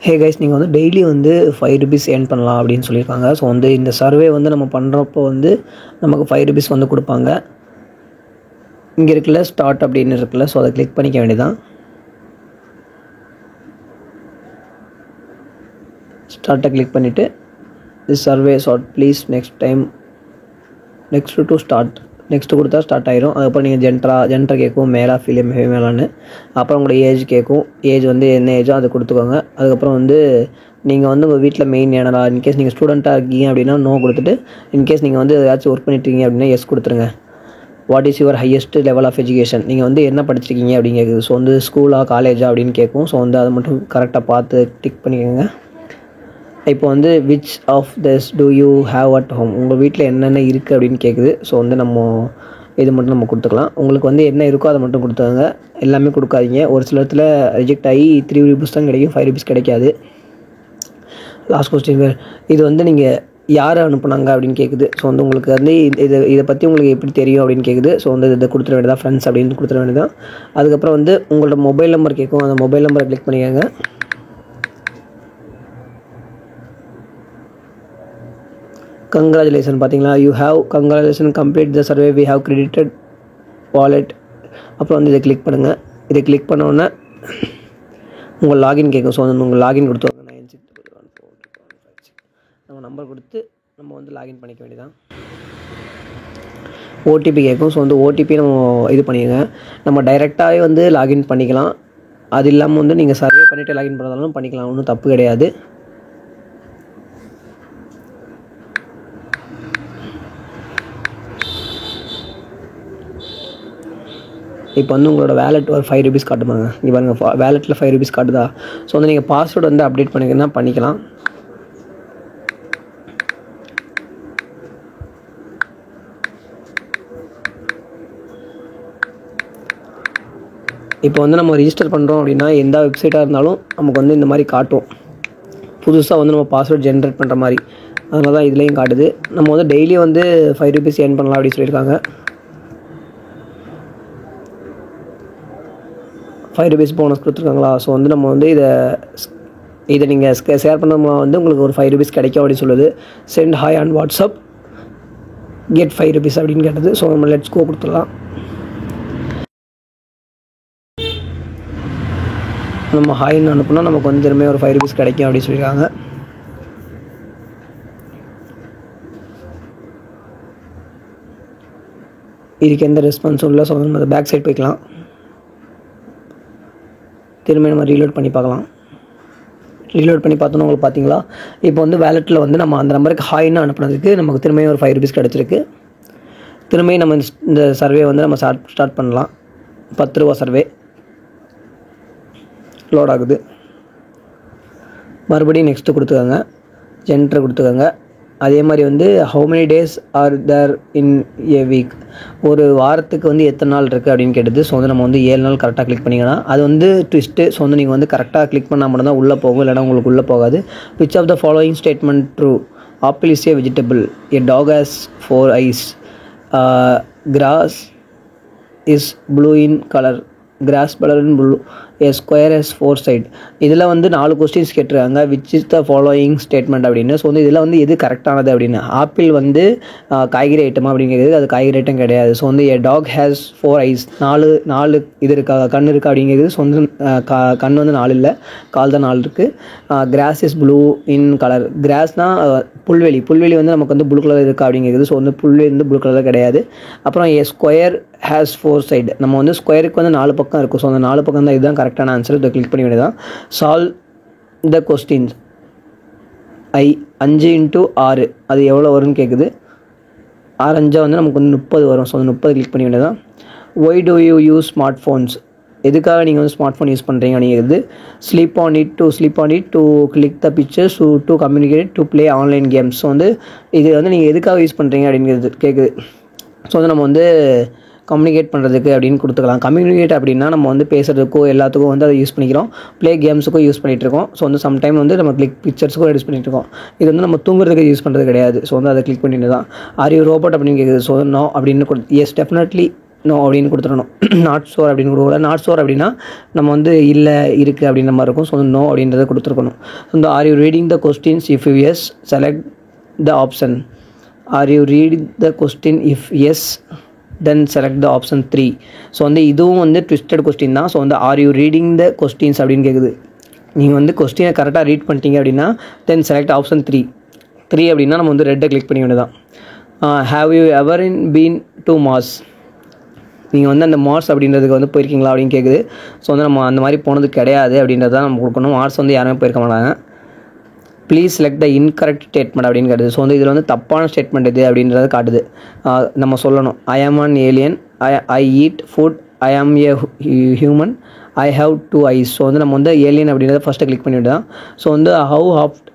Hey guys, நீங்கள் வந்து daily வந்து ₹5 ஏர்ன் பண்ணலாம் அப்படின்னு சொல்லியிருக்காங்க. ஸோ வந்து இந்த சர்வே வந்து நம்ம பண்ணுறப்போ வந்து நமக்கு ₹5 வந்து கொடுப்பாங்க. இங்கே இருக்குல்ல ஸ்டார்ட் அப்படின்னு இருக்குல்ல, ஸோ அதை கிளிக் பண்ணிக்க வேண்டியதான். ஸ்டார்ட்டை கிளிக் பண்ணிவிட்டு this survey short please next to start next கொடுத்தா ஸ்டார்ட் ஆயிரும். அதுக்கப்புறம் நீங்கள் ஜென்டர் கேட்கும், மேலா ஃபீமேலான்னு. அப்புறம் உங்களோட ஏஜ் கேட்கும். ஏஜ் வந்து என்ன ஏஜோ அதை கொடுத்துக்கோங்க. அதுக்கப்புறம் வந்து நீங்கள் வந்து உங்கள் வீட்டில் மெயின் ஏனரா, இன்கேஸ் நீங்கள் ஸ்டூடெண்ட்டாக இருக்கீங்க அப்படின்னா நோ கொடுத்துட்டு, இன்கேஸ் நீங்கள் வந்து ஏதாச்சும் ஒர்க் பண்ணிட்டுருக்கீங்க அப்படின்னா எஸ் கொடுத்துருங்க. What is your highest level of education, நீங்கள் வந்து என்ன படிச்சிருக்கீங்க அப்படின்னு கேட்குது. ஸோ வந்து ஸ்கூலா காலேஜா அப்படின்னு கேட்கும். ஸோ வந்து அதை மட்டும் கரெக்டாக பார்த்து டிக் பண்ணிக்கோங்க. இப்போ வந்து which of this do you have at home, உங்கள் வீட்டில் என்னென்ன இருக்குது அப்படின்னு கேட்குது. ஸோ வந்து இது மட்டும் நம்ம கொடுத்துக்கலாம். உங்களுக்கு வந்து என்ன இருக்கோ அதை மட்டும் கொடுத்துக்கோங்க. எல்லாமே கொடுக்காதீங்க. ஒரு சில இடத்துல ரிஜெக்ட் ஆகி ₹3 தான் கிடைக்கும், ₹5 கிடைக்காது. லாஸ்ட் கொஸ்டின், இது வந்து நீங்கள் யார் அனுப்புனாங்க அப்படின்னு கேட்குது. ஸோ வந்து உங்களுக்கு வந்து இதை பற்றி உங்களுக்கு எப்படி தெரியும் அப்படின்னு கேட்குது. ஸோ வந்து இதை கொடுத்துட வேண்டியதான், ஃப்ரெண்ட்ஸ் அப்படின்னு கொடுத்துட வேண்டியதான். அதுக்கப்புறம் வந்து உங்களோட மொபைல் நம்பர் கேட்கும். அந்த மொபைல் நம்பரை கிளிக் பண்ணிக்கோங்க. கங்க்ராச்சுலேஷன், பார்த்தீங்களா, congratulation complete the survey, we have credited wallet. அப்புறம் வந்து இதை கிளிக் பண்ணுங்கள். இதை கிளிக் பண்ணோன்னே உங்கள் லாகின் கேட்கும். ஸோ வந்து உங்கள் லாகின் கொடுத்துவாங்க. 96 நம்ம நம்பர் கொடுத்து நம்ம வந்து லாகின் பண்ணிக்க வேண்டியதான். ஓடிபி கேட்கும். ஸோ வந்து ஓடிபி நம்ம இது பண்ணிடுங்க. நம்ம டைரெக்டாகவே வந்து லாகின் பண்ணிக்கலாம். அது இல்லாமல் வந்து நீங்கள் சர்வே பண்ணிவிட்டு லாகின் பண்ணுறதாலும் பண்ணிக்கலாம், ஒன்றும் தப்பு கிடையாது. இப்போ வந்து உங்களோட வேலெட் ஒரு ₹5 காட்டுமாங்க. இங்கே பாருங்கள், வேலெட்டில் ₹5 காட்டுதா. ஸோ வந்து நீங்கள் பாஸ்வேர்டு வந்து அப்டேட் பண்ணிங்கன்னா பண்ணிக்கலாம். இப்போ வந்து நம்ம ரிஜிஸ்டர் பண்ணுறோம் அப்படின்னா எந்த வெப்சைட்டாக இருந்தாலும் நமக்கு வந்து இந்த மாதிரி காட்டும். புதுசாக வந்து நம்ம பாஸ்வேர்ட் ஜென்ரேட் பண்ணுற மாதிரி. அதனால தான் இதுலேயும் காட்டுது. நம்ம வந்து டெய்லி வந்து ₹5 ஏர்ன் பண்ணலாம் அப்படின்னு சொல்லியிருக்காங்க. ₹5 போனஸ் கொடுத்துருக்காங்களா. ஸோ வந்து நம்ம வந்து இதை நீங்கள் ஷேர் பண்ண மூலம் வந்து உங்களுக்கு ஒரு ₹5 கிடைக்கும் அப்படின்னு சொல்லுது. Send hi on WhatsApp, get ₹5 அப்படின்னு கேட்டது. ஸோ நம்ம லெட்ஸ் கோ கொடுத்துடலாம். நம்ம ஹாய்ன்னு அனுப்புனா நமக்கு வந்து திரும்ப ஒரு ₹5 கிடைக்கும் அப்படின்னு சொல்லியிருக்காங்க. இதுக்கு எந்த ரெஸ்பான்ஸும் இல்லை. ஸோ நம்ம பேக் சைட் போய்க்கலாம். திரும்ப நம்ம ரீலோட் பண்ணி பார்க்கலாம். ரீலோட் பண்ணி பார்த்தோன்னா உங்களுக்கு பார்த்தீங்களா, இப்போ வந்து வேலெட்டில் வந்து நம்ம அந்த நம்பருக்கு ஹாய்ன்னு அனுப்புனதுக்கு நமக்கு திரும்பியும் ஒரு ₹5 கிடச்சிருக்கு. திரும்பியும் நம்ம இந்த சர்வே வந்து நம்ம ஸ்டார்ட் பண்ணலாம். ₹10 சர்வே லோட் ஆகுது. மறுபடியும் நெக்ஸ்ட்டு கொடுத்துக்கோங்க, ஜென்டர் கொடுத்துக்கோங்க. அதே மாதிரி வந்து how many days are there in a week, ஒரு வாரத்துக்கு வந்து எத்தனை நாள் இருக்குது அப்படின்னு கேட்டது. ஸோ வந்து நம்ம வந்து 7 நாள் கரெக்டாக கிளிக் பண்ணிக்கலாம். அது வந்து ட்விஸ்ட்டு. ஸோ வந்து நீங்கள் வந்து கரெக்டாக கிளிக் பண்ணால் மட்டும் தான் உள்ளே போகும், இல்லைனா உங்களுக்கு உள்ளே போகாது. Which of the following statement true, apple is a vegetable, a dog has 4 eyes, grass is blue in colour, grass colour in blue, a square is 4 side. இதில் வந்து 4 கொஸ்டின்ஸ் கேட்டிருக்காங்க. Which is the following statement அப்படின்னு. So வந்து இதில் வந்து எது கரெக்டானது அப்படின்னு. Apple வந்து காய்கறி ஐட்டமா அப்படிங்கிறது, அது காய்கறி ஐட்டம் கிடையாது. ஸோ வந்து ஏ டாக் ஹேஸ் 4 ஐஸ், 4 இது இருக்கா, கண் இருக்கா அப்படிங்கிறது. ஸோ வந்து கண் வந்து 4 இல்லை, கால் தான் 4 இருக்குது. Grass is blue in colour, கிராஸ்னால் புல்வெளி வந்து நமக்கு வந்து ப்ளூ கலர் இருக்கா அப்படிங்கிறது. ஸோ வந்து புல்வெளி வந்து ப்ளூ கலரில் கிடையாது. அப்புறம் ஏ ஸ்கொயர் ஹேஸ் 4 சைடு, நம்ம வந்து ஸ்கொயருக்கு வந்து 4 பக்கம் இருக்கும். ஸோ அந்த 4 பக்கம் தான் இதுதான் கரெக்டான ஆன்சர். இதை கிளிக் பண்ணி வேண்டியதான். Solve the questions. 5 × 6 அது எவ்வளோ வரும்னு கேட்குது. 6 5 வந்து நமக்கு வந்து 30 வரும். ஸோ 30 கிளிக் பண்ணி வேண்டியதான். Why do you use smart phones, எதுக்காக நீங்கள் வந்து ஸ்மார்ட் ஃபோன் யூஸ் பண்ணுறீங்க அப்படிங்கிறது. Sleep on it to click the pictures, to communicate, to play online games. So வந்து இது வந்து நீங்கள் எதுக்காக யூஸ் பண்ணுறீங்க அப்படிங்கிறது கேட்குது. ஸோ வந்து நம்ம வந்து கம்யூனிகேட் பண்ணுறதுக்கு அப்படின்னு கொடுத்துக்கலாம். கம்யூனிகேட் அப்படின்னா நம்ம வந்து பேசுகிறதுக்கோ எல்லாத்துக்கும் வந்து அதை யூஸ் பண்ணிக்கிறோம். ப்ளே கேம்ஸுக்கும் யூஸ் பண்ணிகிட்ருக்கோம். ஸோ வந்து சம்டைம் வந்து நம்ம கிளிக் பிக்சர்ஸுக்கும் யூஸ் பண்ணிகிட்ருக்கோம். இது வந்து நம்ம தூங்குறதுக்கு யூஸ் பண்ணுறது கிடையாது. ஸோ வந்து அதை கிளிக் பண்ணிட்டு தான். ஆர் யூ ரோபோட் அப்படின்னு கேட்குது. ஸோ நோ அப்படின்னு எஸ் டெஃபினெட்லி நோ அப்படின்னு கொடுத்துடணும். நாட் ஷோர் அப்படின்னு கொடுக்கல. நாட் ஷோர் அப்படின்னா நம்ம வந்து இல்லை இருக்குது அப்படின்ற மாதிரி இருக்கும். ஸோ வந்து நோ அப்படின்றத கொடுத்துருக்கணும். So are you reading the questions? If you yes select the option. Are you reading the question? If yes then select the option 3. So வந்து இதுவும் வந்து ட்விஸ்டட் கொஸ்டின் தான். ஸோ வந்து are you reading the questions அப்படின்னு கேட்குது. நீங்கள் வந்து கொஸ்டினை கரெக்டாக ரீட் பண்ணிட்டீங்க அப்படின்னா தென் செலக்ட் ஆப்ஷன் 3 அப்படின்னா நம்ம வந்து ரெட்டை கிளிக் பண்ணி வேண்டியதான். Have you ever been to Mars? நீங்கள் வந்து அந்த மார்ஸ் அப்படின்றதுக்கு வந்து போயிருக்கீங்களா அப்படின்னு கேட்குது. ஸோ வந்து நம்ம அந்த மாதிரி போனது கிடையாது அப்படின்றத நம்ம கொடுக்கணும். மார்ஸ் வந்து யாருமே போயிருக்க மாட்டாங்க. Please select the incorrect statement அப்படின்னு காட்டுது. ஸோ வந்து இதில் வந்து தப்பான ஸ்டேட்மெண்ட் இது அப்படின்றத காட்டுது. நம்ம சொல்லணும் I am an alien, I eat food, I am a human, I have 2 eyes. So வந்து நம்ம வந்து ஏலியன் அப்படின்றத ஃபஸ்ட்டு கிளிக் பண்ணிவிட்டு தான். ஸோ வந்து how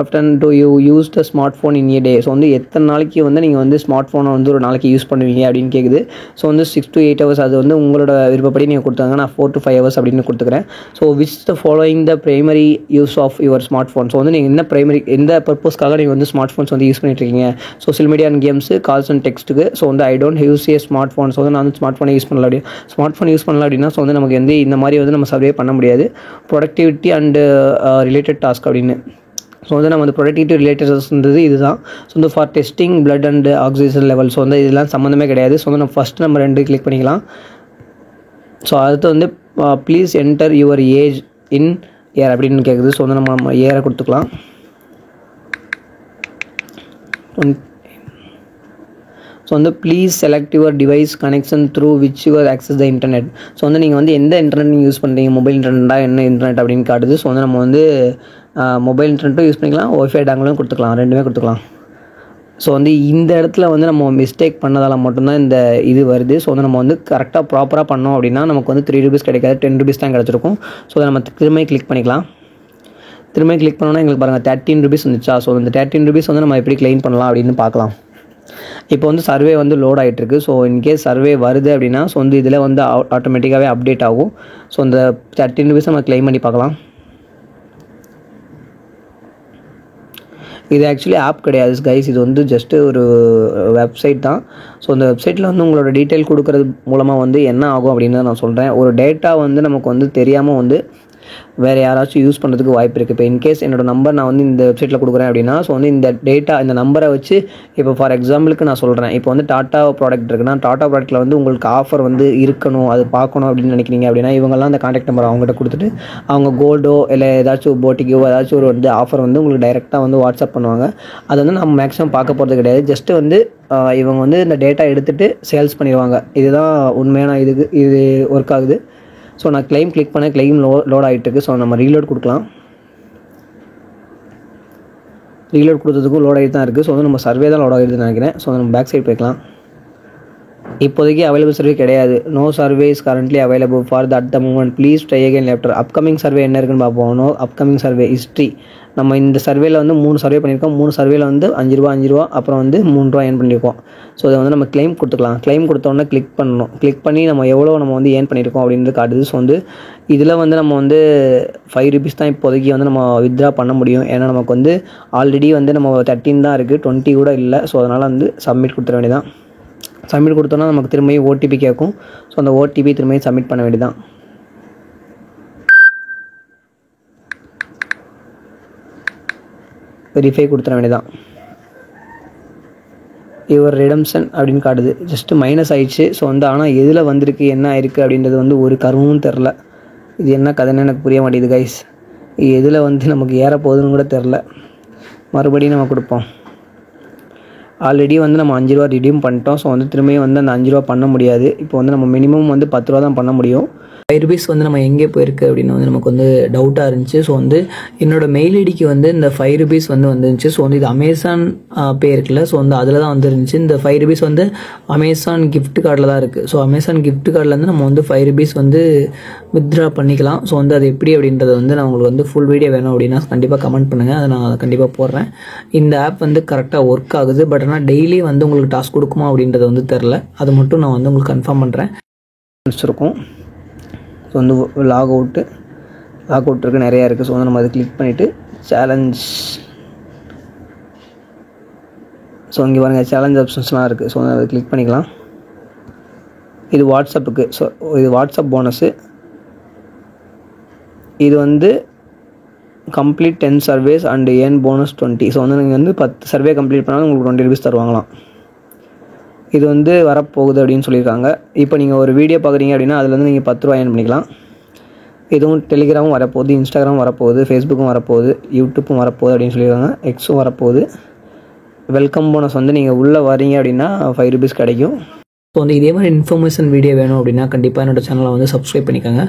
often to you use the smart phone in A day? So வந்து எத்தனை நாளைக்கு வந்து நீங்கள் வந்து ஸ்மார்ட் ஃபோனை வந்து ஒரு நாளைக்கு யூஸ் பண்ணுவீங்க அப்படின்னு கேட்குது. ஸோ வந்து 6 to 8 hours. அது வந்து உங்களோட விருப்பப்படி நீங்கள் கொடுத்தாங்க. நான் 4 to 5 hours அப்படின்னு கொடுத்துக்கிறேன். So which the following the primary use of your smart phone? So வந்து நீங்கள் என்ன எந்த பர்பஸ்க்காக நீங்கள் வந்து ஸ்மார்ட் ஃபோன்ஸ் வந்து யூஸ் பண்ணிட்டு இருக்கீங்க? Social media and games, calls and டெக்ஸ்ட்டுக்கு. ஸோ வந்து I don't use a smart phone. So வந்து நான் வந்து ஸ்மார்ட் ஃபோனை யூஸ் பண்ணல அப்படி ஸ்மார்ட் ஃபோன் யூஸ் பண்ணல அப்படின்னா ஸோ வந்து நமக்கு வந்து இந்த மாதிரி வந்து நம்ம சர்வே பண்ண முடியாது. ப்ரொடக்டிவிட்டி அண்டு ரிலேட்டட் டாஸ்க் அப்படின்னு. ஸோ வந்து நம்ம வந்து ப்ரொடக்டிவிட்டி ரிலேட்டட்ஸ்ன்றது இதுதான். ஸோ வந்து for testing blood and oxygen level. So வந்து இதெல்லாம் சம்மந்தமே கிடையாது. ஸோ வந்து நம்ம ஃபஸ்ட்டு நம்ம 2 கிளிக் பண்ணிக்கலாம். ஸோ அடுத்து வந்து please enter your age in year அப்படின்னு கேட்குது. ஸோ வந்து நம்ம இயரை கொடுத்துக்கலாம். ஸோ வந்து please select your device connection through which your access the internet. So வந்து நீங்கள் வந்து எந்த இன்டர்நெட் நீங்கள் யூஸ் பண்ணுறீங்க? மொபைல் இன்டர்நெட்டா என்ன இன்டர்நெட் அப்படின்னு காட்டுது. ஸோ வந்து நம்ம வந்து மொபைல் இன்டர்நெட்டும் யூஸ் பண்ணிக்கலாம், ஒய்ஃபை டேங்களும் கொடுத்துக்கலாம், ரெண்டுமே கொடுத்துக்கலாம். ஸோ வந்து இந்த இடத்துல வந்து நம்ம மிஸ்டேக் பண்ணதால் மட்டும்தான் இந்த இது வருது. ஸோ வந்து நம்ம வந்து கரெக்டாக ப்ராப்பராக பண்ணோம் அப்படின்னா நமக்கு வந்து 3 rupees கிடைக்காது, 10 rupees தான் கிடச்சிருக்கும். ஸோ அதை நம்ம திரும்ப கிளிக் பண்ணிக்கலாம். திரும்ப கிளிக் பண்ணோன்னா எங்களுக்கு பாருங்கள் 13 rupees வந்துச்சா. ஸோ இந்த 13 rupees வந்து நம்ம எப்படி கிளைம் பண்ணலாம் அப்படின்னு பார்க்கலாம். இப்போ வந்து சர்வே வந்து லோட் ஆகிட்டுருக்கு. ஸோ இன்கேஸ் சர்வே வருது அப்படின்னா ஸோ வந்து இதில் வந்து ஆட்டோமேட்டிக்காகவே அப்டேட் ஆகும். ஸோ இந்த 13 rupees நம்ம கிளைம் பண்ணி பார்க்கலாம். இது ஆக்சுவலி ஆப் கிடையாது கைஸ், இது வந்து ஜஸ்ட்டு ஒரு வெப்சைட் தான். ஸோ இந்த வெப்சைட்டில் வந்து உங்களோட டீட்டெயில் கொடுக்குறது மூலமாக வந்து என்ன ஆகும் அப்படின்னு தான் நான் சொல்கிறேன். ஒரு டேட்டா வந்து நமக்கு வந்து தெரியாமல் வந்து வேறு யாராச்சும் யூஸ் பண்ணுறதுக்கு வாய்ப்பு இருக்குது. இப்போ இன்கேஸ் என்னோடய நம்பர் நான் வந்து இந்த வெப்சைட்டில் கொடுக்குறேன் அப்படின்னா ஸோ வந்து இந்த டேட்டா இந்த நம்பரை வச்சு இப்போ ஃபார் எக்ஸாம்பிளுக்கு நான் சொல்கிறேன். இப்போ வந்து டாட்டா ப்ராடக்ட் இருக்குன்னா டாட்டா ப்ராடக்ட்டில் வந்து உங்களுக்கு ஆஃபர் வந்து இருக்கணும், அது பார்க்கணும் அப்படின்னு நினைக்கிறீங்க அப்படின்னா இவங்கெல்லாம் அந்த கான்டாக்ட் நம்பர் அவங்ககிட்ட கொடுத்துட்டு அவங்க கோல்டோ இல்லை ஏதாச்சும் போட்டிக்கோ ஏதாச்சும் ஒரு வந்து ஆஃபர் வந்து உங்களுக்கு டைரெக்டாக வந்து வாட்ஸ்அப் பண்ணுவாங்க. அது வந்து நம்ம மேக்ஸிமம் பார்க்க போகிறது கிடையாது. ஜஸ்ட்டு வந்து இவங்க வந்து இந்த டேட்டா எடுத்துகிட்டு சேல்ஸ் பண்ணிடுவாங்க. இதுதான் உண்மையான இது ஒர்க் ஆகுது. ஸோ நான் கிளைம் கிளிக் பண்ண கிளைம் லோட் ஆகிட்டுருக்கு. ஸோ நம்ம ரீலோட் கொடுக்கலாம். ரீலோட் கொடுத்ததுக்கும் லோட் ஆகிட்டு தான் இருக்குது. ஸோ வந்து நம்ம சர்வே தான் லோட் ஆகிடுதுன்னு நினைக்கிறேன். ஸோ நம்ம பேக் சைட் போய்க்கலாம். இப்போதைக்கு அவைலபிள் சர்வே கிடையாது. No survey is currently available for the at the moment, please try again later. Upcoming survey என்ன இருக்குன்னு பார்ப்போம். No upcoming survey history. நம்ம இந்த சர்வேல வந்து 3 சர்வே பண்ணியிருக்கோம். 3 சர்வேல வந்து 5 ரூபா அப்புறம் வந்து 3 ரூபா ஏர்ன் பண்ணியிருக்கோம். ஸோ அதை வந்து நம்ம கிளைம் கொடுத்துக்கலாம். கிளைம் கொடுத்தோன்னே கிளிக் பண்ணணும். கிளிக் பண்ணி நம்ம எவ்வளோ நம்ம வந்து ஏர்ன் பண்ணியிருக்கோம் அப்படின்றது காட்டுது. ஸோ வந்து இதில் வந்து நம்ம வந்து 5 rupees தான் இப்போதைக்கு வந்து நம்ம வித்ட்ரா பண்ண முடியும். ஏன்னா நமக்கு வந்து ஆல்ரெடி வந்து நம்ம 13 தான் இருக்குது, 20 கூட இல்லை. ஸோ அதனால் வந்து சப்மிட் கொடுத்துட வேண்டியதான். சப்மிட் கொடுத்தோன்னா நமக்கு திரும்பியும் ஓடிபி கேட்கும். ஸோ அந்த ஓடிபி திரும்பியும் சப்மிட் பண்ண வேண்டியதான். வெரிஃபை கொடுத்துட வேண்டியதான். யுவர் ரிடம்ஷன் அப்படின்னு காட்டுது. ஜஸ்ட்டு மைனஸ் ஆயிடுச்சு. ஸோ வந்து ஆனால் எதில் வந்திருக்கு என்ன ஆயிருக்கு அப்படின்றது வந்து ஒரு கருவும் தெரில. இது என்ன கதைன்னு எனக்கு புரிய மாட்டேங்குது கைஸ். எதில் வந்து நமக்கு ஏற போகுதுன்னு கூட தெரில. மறுபடியும் நம்ம கொடுப்போம். ஆல்ரெடி வந்து நம்ம 5 ரூபா ரிடீம் பண்ணிட்டோம். ஸோ வந்து திரும்பியும் வந்து அந்த 5 ரூபா பண்ண முடியாது. இப்போ வந்து நம்ம மினிமம் வந்து 10 ரூபா தான் பண்ண முடியும். 5 rupees வந்து நம்ம எங்கே போயிருக்கு அப்படின்னு வந்து நமக்கு வந்து டவுட்டாக இருந்துச்சு. ஸோ வந்து என்னோட மெயில் ஐடிக்கு வந்து இந்த 5 rupees வந்து வந்துருந்துச்சு. ஸோ வந்து இது அமேசான் பே இருக்குல்ல, ஸோ வந்து அதில் தான் வந்துருந்துச்சு. இந்த 5 rupees வந்து அமேசான் கிஃப்ட் கார்டில் தான் இருக்குது. ஸோ அமேசான் கிஃப்ட் கார்டிலேருந்து நம்ம வந்து 5 rupees வந்து வித்ட்ரா பண்ணிக்கலாம். ஸோ வந்து அது எப்படி அப்படின்றத வந்து நான் உங்களுக்கு வந்து ஃபுல் வீடியோ வேணும் அப்படின்னா கண்டிப்பாக கமெண்ட் பண்ணுங்கள், அதை நான் கண்டிப்பாக போடுறேன். இந்த ஆப் வந்து கரெக்டாக ஒர்க் ஆகுது. பட் ஆனால் டெய்லி வந்து உங்களுக்கு டாஸ்க் கொடுக்குமா அப்படின்றது வந்து தெரில. அது மட்டும் நான் வந்து உங்களுக்கு கன்ஃபார்ம் பண்ணுறேன். வச்சுருக்கோம். ஸோ வந்து லாக் அவுட் இருக்குது, நிறையா இருக்குது. ஸோ வந்து நம்ம அதை கிளிக் பண்ணிவிட்டு சேலஞ்ச், ஸோ இங்கே பாருங்கள் சேலஞ்ச் ஆப்ஷன்ஸ்லாம் இருக்குது. ஸோ அதை கிளிக் பண்ணிக்கலாம். இது வாட்ஸ்அப்புக்கு. ஸோ இது வாட்ஸ்அப் போனஸு. இது வந்து complete 10 services and earn bonus 20. So வந்து நீங்கள் வந்து 10 சர்வே கம்ப்ளீட் பண்ணாலும் உங்களுக்கு 20 rupees தருவாங்களாம். இது வந்து வரப்போகுது அப்படின்னு சொல்லியிருக்காங்க. இப்போ நீங்கள் ஒரு வீடியோ பார்க்குறீங்க அப்படின்னா அதில் வந்து நீங்கள் 10 ரூபா ஏர்ன் பண்ணிக்கலாம். இதுவும் டெலிகிராமும் வரப்போகுது, இன்ஸ்டாகிராம் வரப்போகுது, ஃபேஸ்புக்கும் வரப்போகுது, யூடியூப்பும் வரப்போகுது அப்படின்னு சொல்லியிருக்காங்க. எக்ஸும் வரப்போகுது. வெல்கம் போனஸ் வந்து நீங்கள் உள்ளே வரீங்க அப்படின்னா 5 rupees கிடைக்கும். ஸோ வந்து இதே மாதிரி இன்ஃபர்மேஷன் வீடியோ வேணும் அப்படின்னா கண்டிப்பாக என்னோடய சேனலை வந்து சப்ஸ்கிரைப் பண்ணிக்கோங்க.